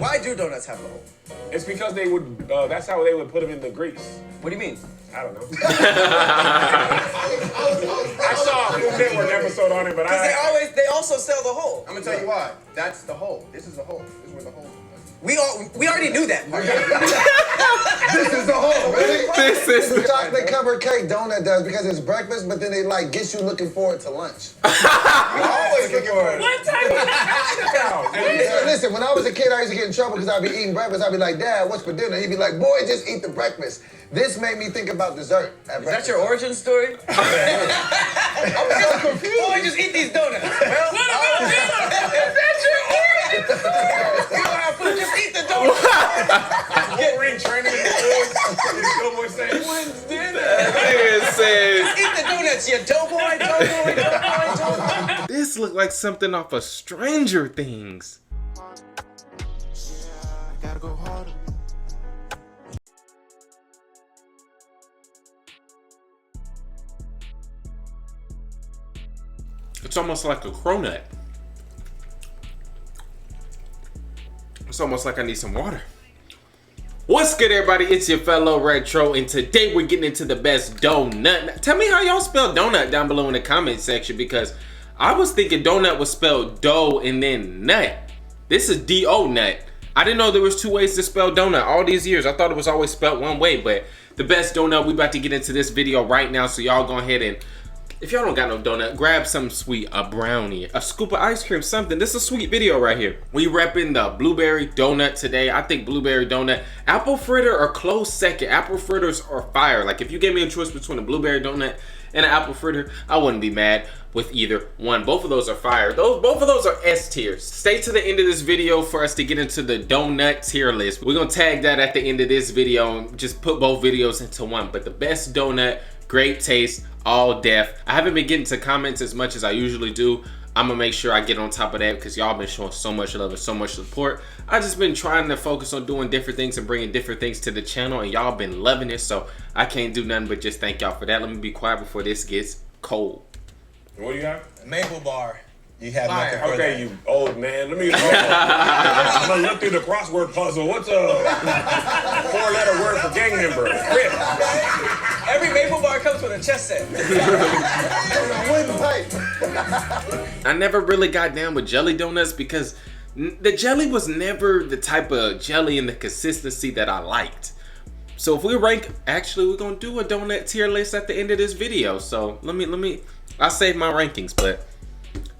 Why do donuts have the hole? It's because they would, that's how they would put them in the grease. What do you mean? I don't know. I saw a Food Network episode on it, but They also sell the hole. I'm gonna tell you why. That's the hole. This is the hole. This is where the hole is. We already knew that part. This is the hole, really? This is the chocolate covered cake donut does because it's breakfast, but then it like gets you looking forward to lunch. You always looking for it. what type of Listen, when I was a kid, I used to get in trouble because I'd be eating breakfast. I'd be like, Dad, what's for dinner? He'd be like, boy, just eat the breakfast. This made me think about dessert at breakfast. Is that your origin story? I'm so confused. Boy, just eat these donuts. Well, what about dinner? Is that your origin story? You don't have food, just eat the donuts. Wolverine training in the woods? Doughboy saying, when's dinner? Just eat the donuts, you doughboy. This looked like something off of Stranger Things. Gotta go harder. It's almost like a cronut. It's almost like I need some water. What's good, everybody? It's your fellow Retro, and today we're getting into the best donut. Now, tell me how y'all spell donut down below in the comment section, because I was thinking donut was spelled dough and then nut. This is D-O nut. I didn't know there was two ways to spell donut all these years. I thought it was always spelled one way, but the best donut, we about to get into this video right now, so y'all go ahead and, if y'all don't got no donut, grab something sweet, a brownie, a scoop of ice cream, something. This is a sweet video right here. We repping the blueberry donut today. I think blueberry donut, apple fritter are close second. Apple fritters are fire. Like if you gave me a choice between a blueberry donut and an apple fritter, I wouldn't be mad with either one. Both of those are fire. Both of those are S tiers. Stay to the end of this video for us to get into the donut tier list. We're gonna tag that at the end of this video and just put both videos into one. But the best donut, great taste, all def. I haven't been getting to comments as much as I usually do. I'm gonna make sure I get on top of that because y'all been showing so much love and so much support. I just been trying to focus on doing different things and bringing different things to the channel, and y'all been loving it, so I can't do nothing but just thank y'all for that. Let me be quiet before this gets cold. What do you have? Maple bar. You have nothing for that. You old man. Let me I'm gonna look through the crossword puzzle. What's a four-letter word for gang member? Rip. Every maple bar comes with a chess set. I never really got down with jelly donuts because the jelly was never the type of jelly and the consistency that I liked. So if we rank, actually we're gonna do a donut tier list at the end of this video. So I'll save my rankings, but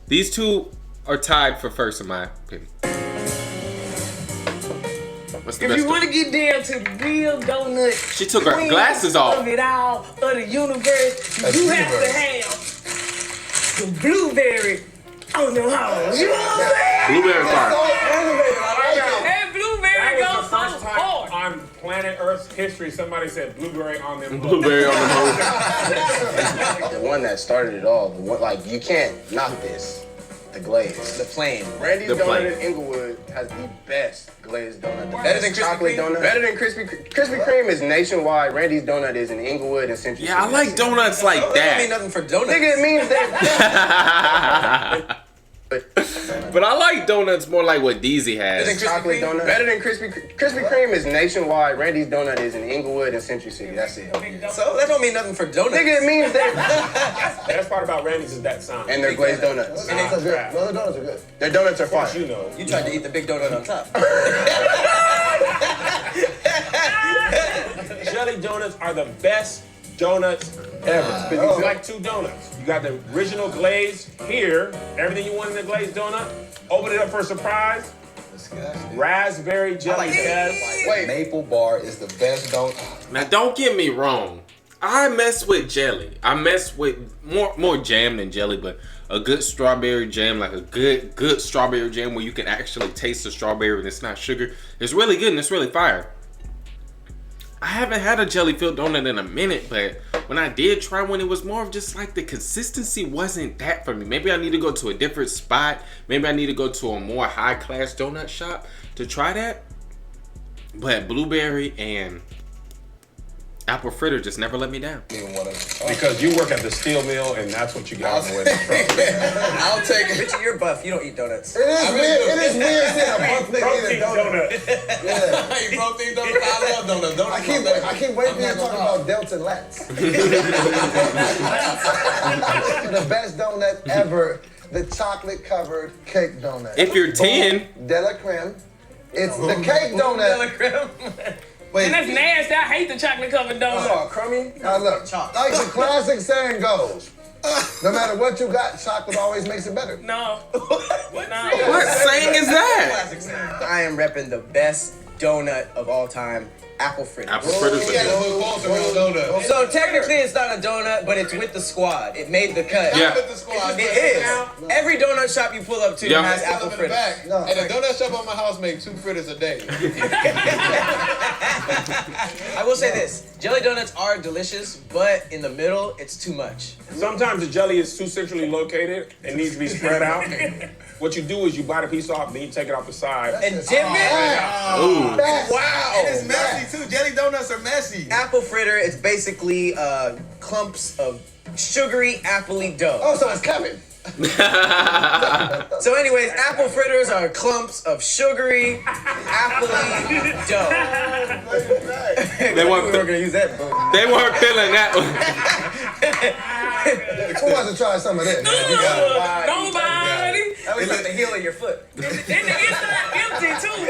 these two are tied for first in my opinion. What's the if best you want to get down to real donut, she took her glasses off. Of it all, of the universe, you have to have the blueberry on the house. You know what I'm saying? Blueberry bar. And blueberry That was goes the first so time hard. on planet Earth's history somebody said blueberry on them. Blueberry on the house. The one that started it all. The one, like, you can't knock this. The glaze. The plain. Randy's The Donut plain. in Inglewood has the best glazed donut. The Better best than Krispy chocolate Kreme? donut. Better than Krispy Kreme is nationwide. Randy's Donut is in Inglewood and Central Yeah, I City. like donuts like That don't mean that. nothing for donuts. Nigga, it means that. But I like donuts more like what Deezy Better than has. Krispy Chocolate Kreme? donut. Better than Krispy Kreme is nationwide. Randy's Donut is in Inglewood and Central City. That's it. So that don't mean nothing for donuts. Nigga, it means that. The best part about Randy's is that sound. And their glazed donuts. And Donuts are good. No, the donuts are good. Their donuts are Of course, fire. you know. You tried to eat the big donut on top. Jelly donuts are the best donuts ever. Because it's like two donuts. You got the original glaze here, everything you want in the glazed donut. Open it up for a surprise. Raspberry jelly test. Wait. Maple bar is the best donut. Now don't get me wrong. I mess with jelly. I mess with more jam than jelly, but a good strawberry jam, like a good strawberry jam where you can actually taste the strawberry and it's not sugar. It's really good and it's really fire. I haven't had a jelly filled donut in a minute, but when I did try one, it was more of just like the consistency wasn't that for me. Maybe I need to go to a different spot. Maybe I need to go to a more high class donut shop to try that. But blueberry and Apple fritter just never let me down. Even one of them. Because you work at the steel mill and that's what you got on the way. I'll take it. Richie, you're buff. You don't eat donuts. It is weird. It is weird seeing a buff nigga eat Protein a donut. donut. Yeah. You protein donuts? I love donuts. Donuts I keep waiting for you to talk about delts and lats. The best donut ever, the chocolate covered cake donut. If you're 10, De la creme. It's the cake donut. Wait, And that's nasty. I hate the chocolate covered donut. Oh, crummy. Now look, like the classic saying goes, no matter what you got, chocolate always makes it better. No. what saying is that? I am repping the best donut of all time, apple fritters. Apple fritters are yeah, good. the closer real donut. So technically it's not a donut, but it's with the squad. It made the cut. Yeah. With the squad. It is. Every donut shop you pull up to Yeah. has Apple apple fritters. fritters. No. And the donut shop on my house makes 2 fritters a day. I will say this. Jelly donuts are delicious, but in the middle, it's too much. Sometimes the jelly is too centrally located and needs to be spread out. What you do is you bite a piece off, then you take it off the side. And dip it. Ooh. Wow. And it's messy too. Jelly donuts are messy. Apple fritter is basically clumps of sugary appley dough. Oh, so it's coming. So anyways, apple fritters are clumps of sugary appley dough. They weren't, We were gonna use that. they weren't feeling that Who wants to try some of this? Nobody. That was like the heel of your foot. And the inside empty too.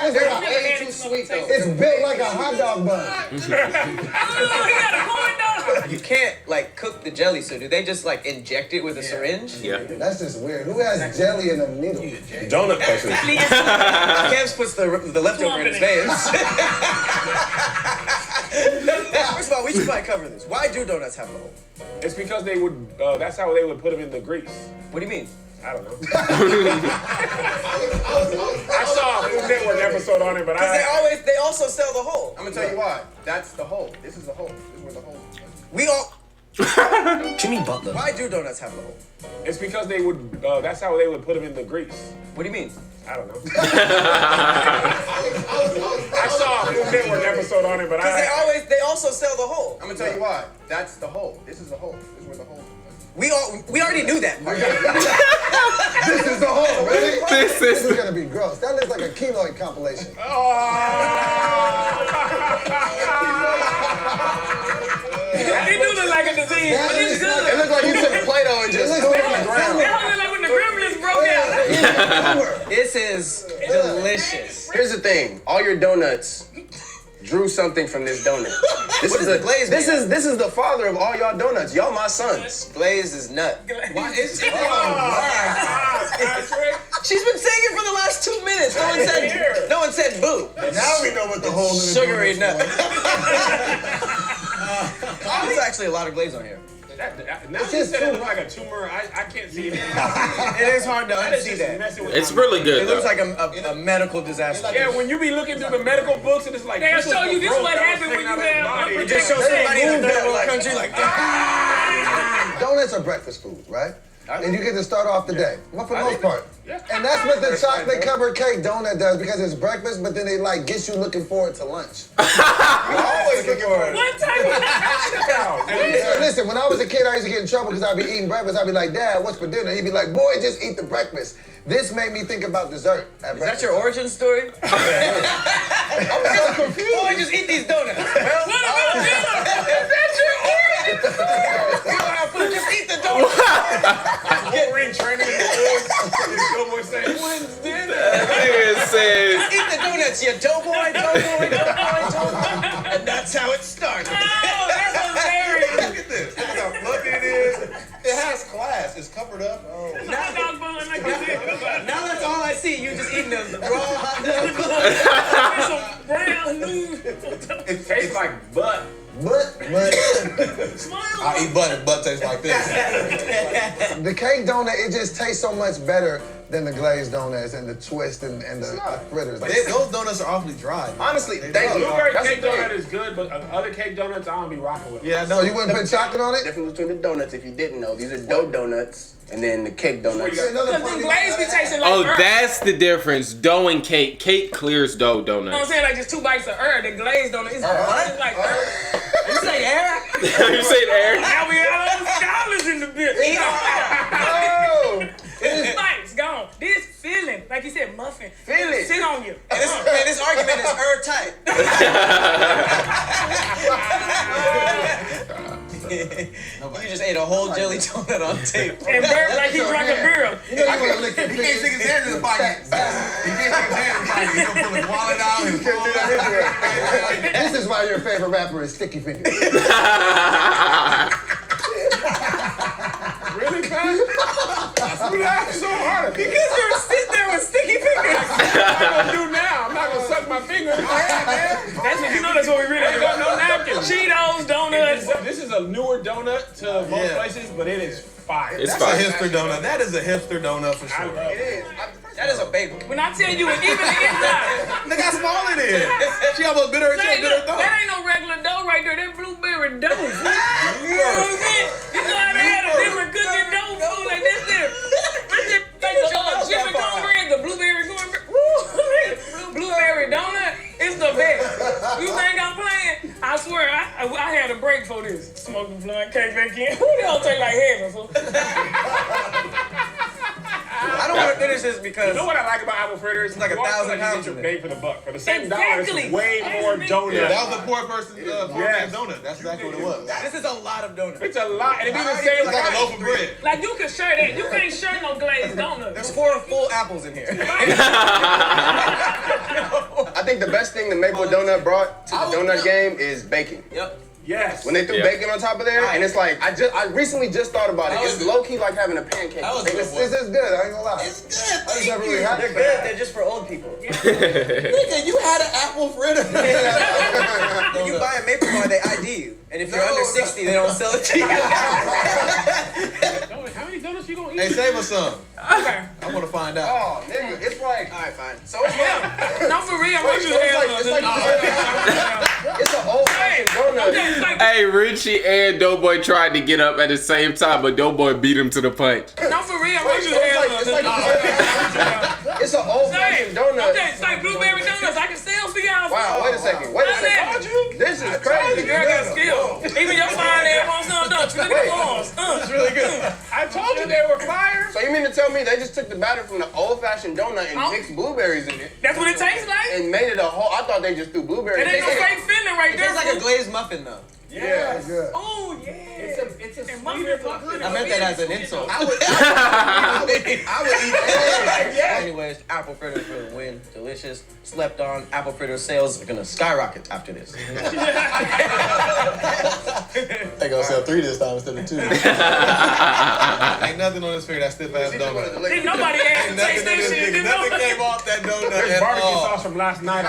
Way too sweet though. It's built like a hot dog bun. Oh, he got a corn dog. You can't like cook the jelly, so do they just like inject it with a syringe? Yeah. That's just weird. Who has jelly in a needle? Donut person. Kev's puts the leftover in his veins. First of all, we should probably cover this. Why do donuts have a hole? It's because they would, that's how they would put them in the grease. What do you mean? I don't know. I saw a Food Network episode on it, but They also sell the hole. I'm gonna tell you why. That's the hole. This is the hole. This is where the hole is. We all. Jimmy Butler. Why do donuts have the hole? it's because they would, that's how they would put them in the grease. What do you mean? I don't know. I saw a Food Network episode on it, but They also sell the hole. I'm gonna tell you why. That's the hole. This is the hole. This is where the hole is. We already knew that. This is the whole, really? This This is is gonna be gross. That looks like a keloid compilation. It do look like a disease, but it's good. It looks like you took Play-Doh and just threw it on the ground. It look like when the gremlins broke out. This is delicious. Here's the thing. All your donuts drew something from this donut. This What is is the the glaze This made is this is the father of all y'all donuts. Y'all my sons. Glaze is nut. Why is it? She's been saying it for the last 2 minutes. No one said boo. Now we know what the hole in the Sugary donut's nut. for. There's actually a lot of glaze on here. now you said it looked like a tumor. I can't see anything. It is hard to unsee that. It's really good. It looks though. like a medical disaster. Yeah, when you be looking through the medical books and it's like They'll this show was you the this growth what that was happened when taken you out of his have body. It just shows somebody in a third world country like, Donuts are breakfast food, right? And you get to start off the day. Well, for the most part. And that's what the chocolate covered cake donut does because it's breakfast, but then it like gets you looking forward to lunch. Always looking for it. What type of Listen, when I was a kid, I used to get in trouble because I'd be eating breakfast. I'd be like, Dad, what's for dinner? He'd be like, boy, just eat the breakfast. This made me think about dessert at is that breakfast. your origin story? I'm so confused. Boy, just eat these donuts. What about dinner? Is that your origin story? You don't have food, just eat the donuts. Wolverine training in the woods. Cowboy saying, "When's dinner?" Nigga said, Eat the donuts, you doughboy. And that's how it started. Oh, that's hilarious. Look at this. Look how fluffy it is. It has class. It's covered up. Oh. Hot dog bun like you did. Now that's all I see. You just eating those raw hot dogs. Some brown noodles. It tastes like butt. But Smile. I eat butt and butt tastes like this. the cake donut, it just tastes so much better than the glazed donuts and the twist and the fritters. Those donuts are awfully dry. Honestly, They thank you. Blueberry That's cake the thing. donut is good, but other cake donuts, I don't be rocking with. Yeah, No, you wouldn't put chocolate on it? Difference between the donuts, if you didn't know, these are dough donuts and then the cake donuts. See, another Because funny them glaze be tasting like Oh, earth. that's the difference. Dough and cake. Cake clears dough You know what I'm donuts. saying? Like just 2 bites of earth. The glazed donut is it's like earth. You say air? You say there? Now we got all the scholars in the building. Oh! 2 bites gone. This feeling, like you said, muffin. Feel it. Sit on you. This argument is airtight. You just ate a whole jelly donut on tape. And burp like he drank a beer. You know you want to lick your He can't stick his fingers. hand in the pocket. He can't stick his hand in the pocket. He's gonna pull his wallet out, his phone out. This is why your favorite rapper is Sticky Fingers. Really, man? You laugh so hard. Because you're sitting there with sticky fingers. What I'm gonna do now? I'm not gonna suck my fingers. That's what you know. That's what we really Ain't got no napkin. Cheetos, donuts. This is a newer donut to most Yeah. places, but it is fire. It's That's fine. a hipster donut. That is a hipster donut for I sure. love it. That is a bagel. When I tell you, and even the inside. Look how small it is. She almost bit her Hey, bit her look, thumb. that ain't no regular dough right there. That blueberry dough. You know what I'm saying? You know how they had a different cooking dough food like this there. This like the chicken cornbread, the blueberry cornbread. Woo! Blueberry donut. It's the best. You think I'm playing? I swear, I had a break for this. Smoking blunt, came back in. Who the hell take like heaven? So? I don't want to finish this because You know what I like about apple fritters? It's like You always feel 1,000 like you pounds get in your it. bang for the buck. For the same Exactly. dollar, it's way more donut. Yeah, that was the poor person Yes. donut. That's exactly what it was. this is a lot of donuts. It's a lot, and it be the It's same like a price. loaf of bread. Like you can share that. You can't share no glazed donuts. There's 4 full apples in here. I think the best thing the maple donut brought to the donut game is bacon. Yep. Yes. When they threw bacon on top of there, and it's like I recently just thought about it. It's low key like having a pancake. That was Bacon. good. This is good, I ain't gonna lie. It's good. I just never really had They're it. good. They're just for old people. Nigga, you had an apple fritter. When you buy a maple bar, they ID you. And if you're under 60, they don't sell it to you. How many donuts you gonna eat? Hey, save us some. Okay. I want to find out. Oh, nigga, it's like All right, fine. so it's like No, for real. I want you to it's like it's an old fashioned donut. It's like, Hey, Richie and Doughboy tried to get up at the same time, but Doughboy beat him to the punch. no, for real. I want you to It's an old fashioned donut. Okay, it's like blueberry donuts. I can still see y'all. Wow, wait a second. Wait a second. This is crazy. The girl got skill. Even your fine ass wants some donuts. Look at the arms. It's really good. I told you they were fire. So you mean to tell me they just took the batter from the old fashioned donut and mixed blueberries in it That's what it tastes like. and made it a whole? I thought they just threw blueberries. It ain't no fake feeling right It there. tastes like a glazed muffin, though. Yeah. Good. Oh yeah. It's a And sweeter muffins are good. I meant that as an insult. I would eat that. Anyways, apple fritters for the win. Delicious. Slept on. Apple fritter sales are gonna skyrocket after this. They gonna sell 3 this time instead of 2. Ain't nothing on this figure that stiff ass donut. Did nobody ask to taste that shit? Did Nothing nobody? came off that donut There's at barbecue all. sauce from last night.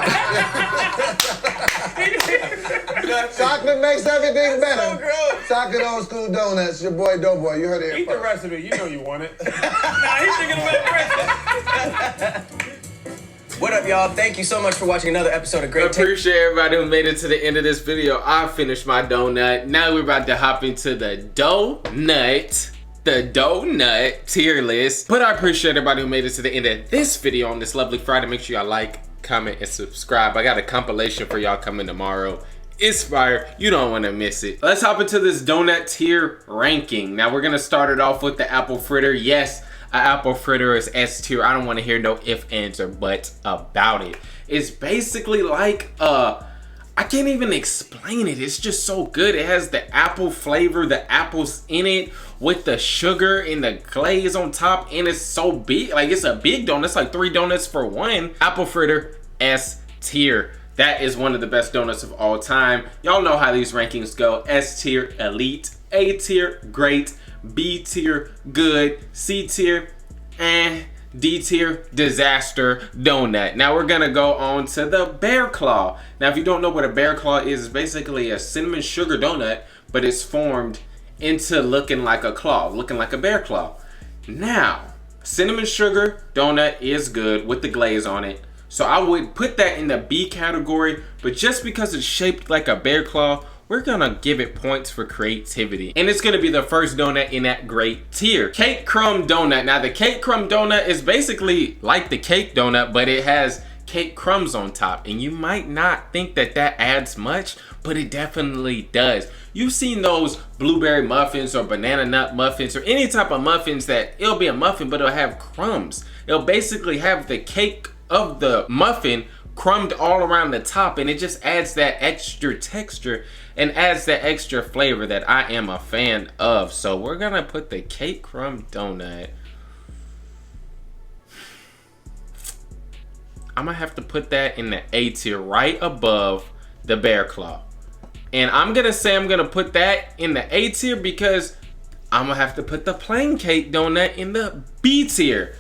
Chocolate makes everything better. So gross. Chocolate old school donuts. Your boy Doughboy. You heard it here Eat the first. rest of it. You know you want it. Nah, he's thinking about breakfast. What up, y'all? Thank you so much for watching another episode of I Great Take. appreciate everybody who made it to the end of this video. I finished my donut. Now we're about to hop into the donut tier list. But I appreciate everybody who made it to the end of this video on this lovely Friday. Make sure y'all like, comment, and subscribe. I got a compilation for y'all coming tomorrow. It's fire. You don't want to miss it. Let's hop into this donut tier ranking. Now we're gonna start it off with the apple fritter. Yes, an apple fritter is S tier. I don't want to hear no if, ands, or buts about it. It's basically like I can't even explain it. It's just so good. It has the apple flavor, the apples in it with the sugar and the glaze on top, and it's so big. Like it's a big donut. It's like 3 donuts for one. Apple fritter S tier. That is one of the best donuts of all time. Y'all know how these rankings go. S tier, elite. A tier, great. B tier, good. C tier, D tier, disaster donut. Now we're gonna go on to the bear claw. Now if you don't know what a bear claw is, it's basically a cinnamon sugar donut, but it's formed into looking like a claw, looking like a bear claw. Now, cinnamon sugar donut is good with the glaze on it. So I would put that in the B category, but just because it's shaped like a bear claw, we're gonna give it points for creativity. And it's gonna be the first donut in that great tier. Cake crumb donut. Now the cake crumb donut is basically like the cake donut, but it has cake crumbs on top. And you might not think that that adds much, but it definitely does. You've seen those blueberry muffins or banana nut muffins or any type of muffins that it'll be a muffin, but it'll have crumbs. It'll basically have the cake of the muffin crumbed all around the top, and it just adds that extra texture and adds that extra flavor that I am a fan of. So we're gonna put the cake crumb donut. I'm gonna have to put that in the A tier, right above the bear claw. And I'm gonna say I'm gonna put that in the A tier because I'm gonna have to put the plain cake donut in the B tier.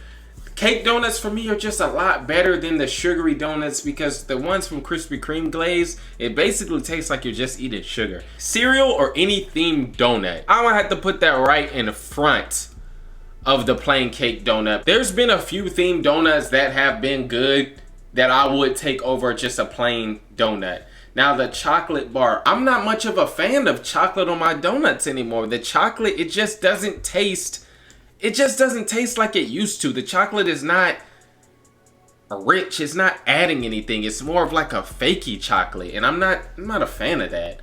Cake donuts for me are just a lot better than the sugary donuts because the ones from Krispy Kreme glaze, it basically tastes like you're just eating sugar. Cereal or any themed donut, I'm gonna have to put that right in front of the plain cake donut. There's been a few themed donuts that have been good that I would take over just a plain donut. Now the chocolate bar, I'm not much of a fan of chocolate on my donuts anymore. The chocolate, it just doesn't taste like it used to. The chocolate is not rich, it's not adding anything. It's more of like a fakey chocolate, and I'm not a fan of that.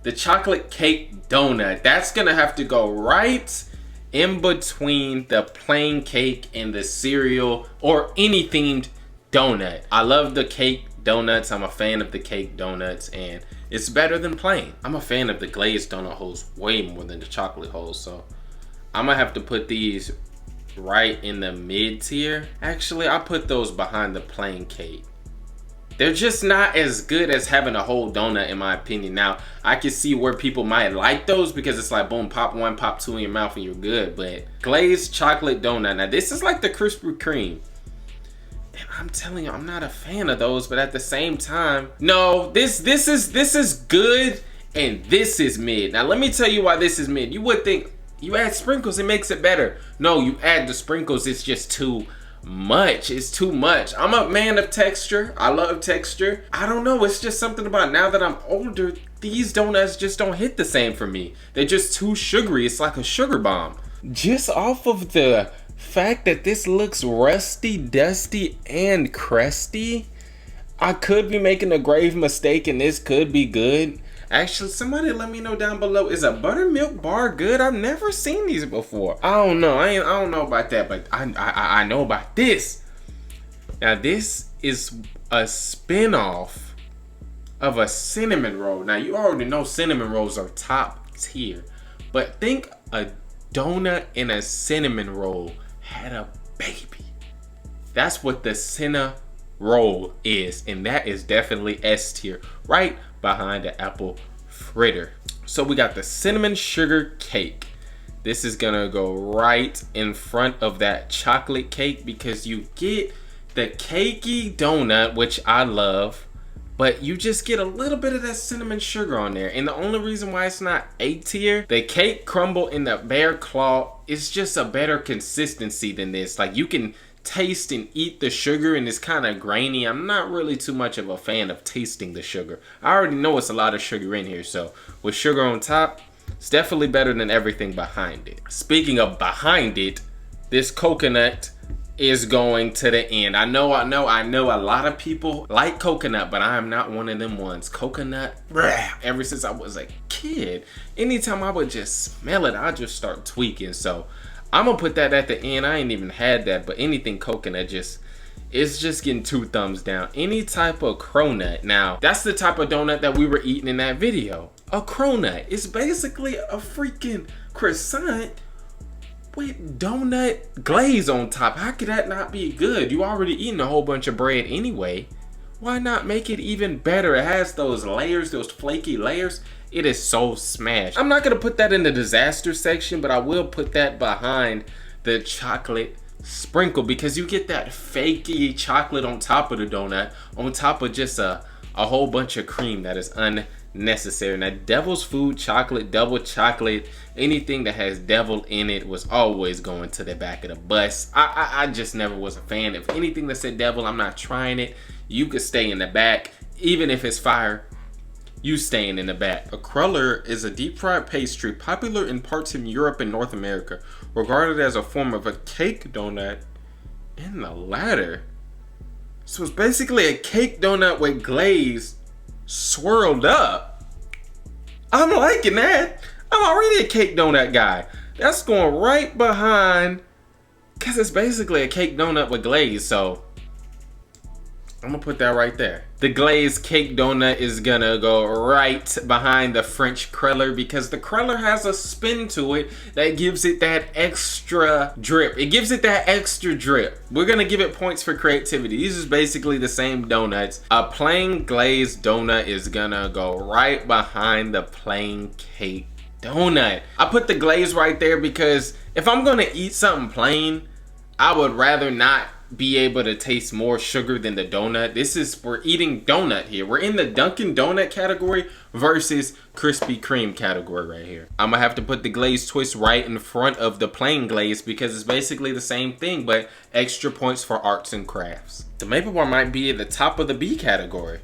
The chocolate cake donut, that's gonna have to go right in between the plain cake and the cereal or any themed donut. I love the cake donuts. I'm a fan of the cake donuts, and it's better than plain. I'm a fan of the glazed donut holes way more than the chocolate holes, so I'm gonna have to put these right in the mid tier. Actually, I'll put those behind the plain cake. They're just not as good as having a whole donut in my opinion. Now, I can see where people might like those because it's like boom, pop one, pop two in your mouth and you're good. But glazed chocolate donut, now this is like the Krispy Kreme. And I'm telling you, I'm not a fan of those, but at the same time, no, this is good and this is mid. Now let me tell you why this is mid. You would think you add sprinkles, it makes it better. No, you add the sprinkles, it's just too much. It's too much. I'm a man of texture. I love texture. I don't know, it's just something about now that I'm older, these donuts just don't hit the same for me. They're just too sugary. It's like a sugar bomb. Just off of the fact that this looks rusty, dusty, and crusty, I could be making a grave mistake and this could be good. Actually, somebody let me know down below, is a buttermilk bar good? I've never seen these before. I don't know. I don't know about that, but I know about this. Now this is a spin-off of a cinnamon roll. Now you already know cinnamon rolls are top tier, but think a donut in a cinnamon roll had a baby. That's what the cinnamon roll is, and that is definitely S tier, right behind the apple fritter. So we got the cinnamon sugar cake. This is gonna go right in front of that chocolate cake because you get the cakey donut, which I love, but you just get a little bit of that cinnamon sugar on there. And the only reason why it's not A tier, the cake crumble in the bear claw is just a better consistency than this. Like you can taste and eat the sugar and it's kind of grainy. I'm not really too much of a fan of tasting the sugar. I already know it's a lot of sugar in here, so with sugar on top, it's definitely better than everything behind it. Speaking of behind it, this coconut is going to the end. I know a lot of people like coconut, but I am not one of them ones. Coconut, ever since I was a kid, anytime I would just smell it, I'd just start tweaking. So I'm gonna put that at the end. I ain't even had that, but anything coconut it's just getting 2 thumbs down. Any type of cronut. Now, that's the type of donut that we were eating in that video. A cronut. It's basically a freaking croissant with donut glaze on top. How could that not be good? You already eating a whole bunch of bread anyway. Why not make it even better? It has those layers, those flaky layers. It is so smashed. I'm not gonna put that in the disaster section, but I will put that behind the chocolate sprinkle because you get that fakey chocolate on top of the donut, on top of just a whole bunch of cream that is necessary. Now, devil's food, chocolate, double chocolate, anything that has devil in it was always going to the back of the bus. I just never was a fan of anything that said devil. I'm not trying it. You could stay in the back. Even if it's fire, you staying in the back. A cruller is a deep fried pastry popular in parts of Europe and North America, regarded as a form of a cake donut in the latter. So it's basically a cake donut with glaze swirled up. I'm liking that. I'm already a cake donut guy. That's going right behind, because it's basically a cake donut with glaze. So I'm gonna put that right there. The glazed cake donut is gonna go right behind the French cruller, because the cruller has a spin to it that gives it that extra drip. It gives it that extra drip. We're gonna give it points for creativity. These is basically the same donuts. A plain glazed donut is gonna go right behind the plain cake donut. I put the glaze right there because if I'm gonna eat something plain, I would rather not be able to taste more sugar than the donut. We're eating donut here. We're in the Dunkin' Donut category versus Krispy Kreme category right here. I'm gonna have to put the glaze twist right in front of the plain glaze because it's basically the same thing, but extra points for arts and crafts. The maple bar might be at the top of the B category.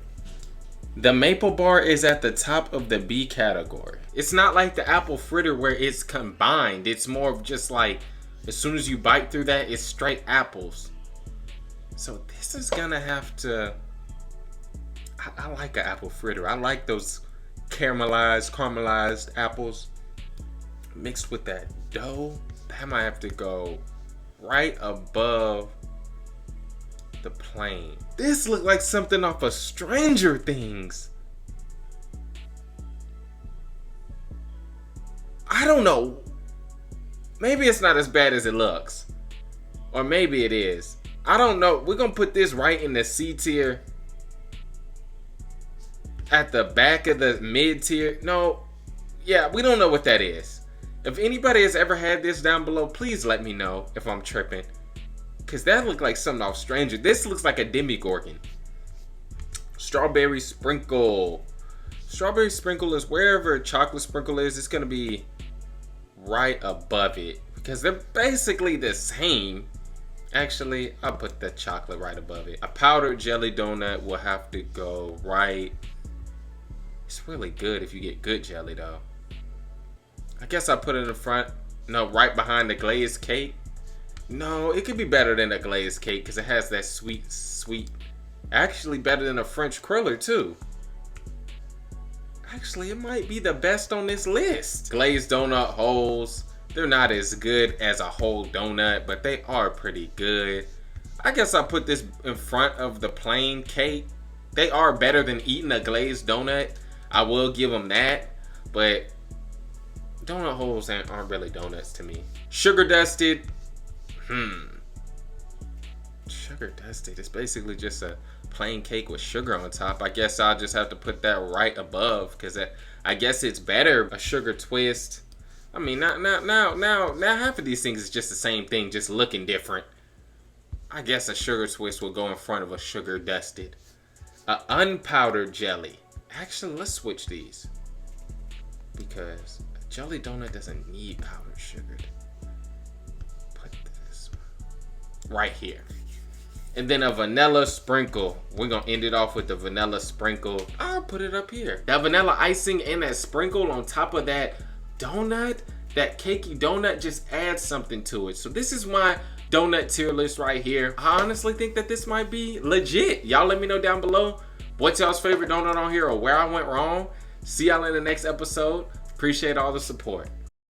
The maple bar is at the top of the B category. It's not like the apple fritter where it's combined. It's more of just like, as soon as you bite through that, it's straight apples. So this is gonna have to, I like an apple fritter. I like those caramelized apples mixed with that dough. That might have to go right above the plain. This looked like something off of Stranger Things. I don't know. Maybe it's not as bad as it looks. Or maybe it is. I don't know. We're gonna put this right in the C tier. At the back of the mid tier. No. Yeah, we don't know what that is. If anybody has ever had this down below, please let me know if I'm tripping. Because that looked like something off Stranger. This looks like a Demogorgon. Strawberry sprinkle. Strawberry sprinkle is wherever chocolate sprinkle is. It's gonna be right above it. Because they're basically the same. Actually, I'll put the chocolate right above it. A powdered jelly donut will have to go right. It's really good if you get good jelly though. I guess I'll put it in front. No, right behind the glazed cake. No, it could be better than a glazed cake because it has that sweet. Actually better than a French cruller too. Actually, it might be the best on this list. Glazed donut holes. They're not as good as a whole donut, but they are pretty good. I guess I'll put this in front of the plain cake. They are better than eating a glazed donut. I will give them that, but donut holes aren't really donuts to me. Sugar dusted. Sugar dusted. It's basically just a plain cake with sugar on top. I guess I'll just have to put that right above because I guess it's better. A sugar twist. I mean, now half of these things is just the same thing, just looking different. I guess a sugar twist will go in front of a sugar dusted. Unpowdered jelly. Actually, let's switch these. Because a jelly donut doesn't need powdered sugar. Put this right here. And then a vanilla sprinkle. We're gonna end it off with the vanilla sprinkle. I'll put it up here. That vanilla icing and that sprinkle on top of that donut, that cakey donut just adds something to it. So this is my donut tier list right here. I honestly think that this might be legit. Y'all let me know down below what's y'all's favorite donut on here or where I went wrong. See y'all in the next episode. Appreciate all the support.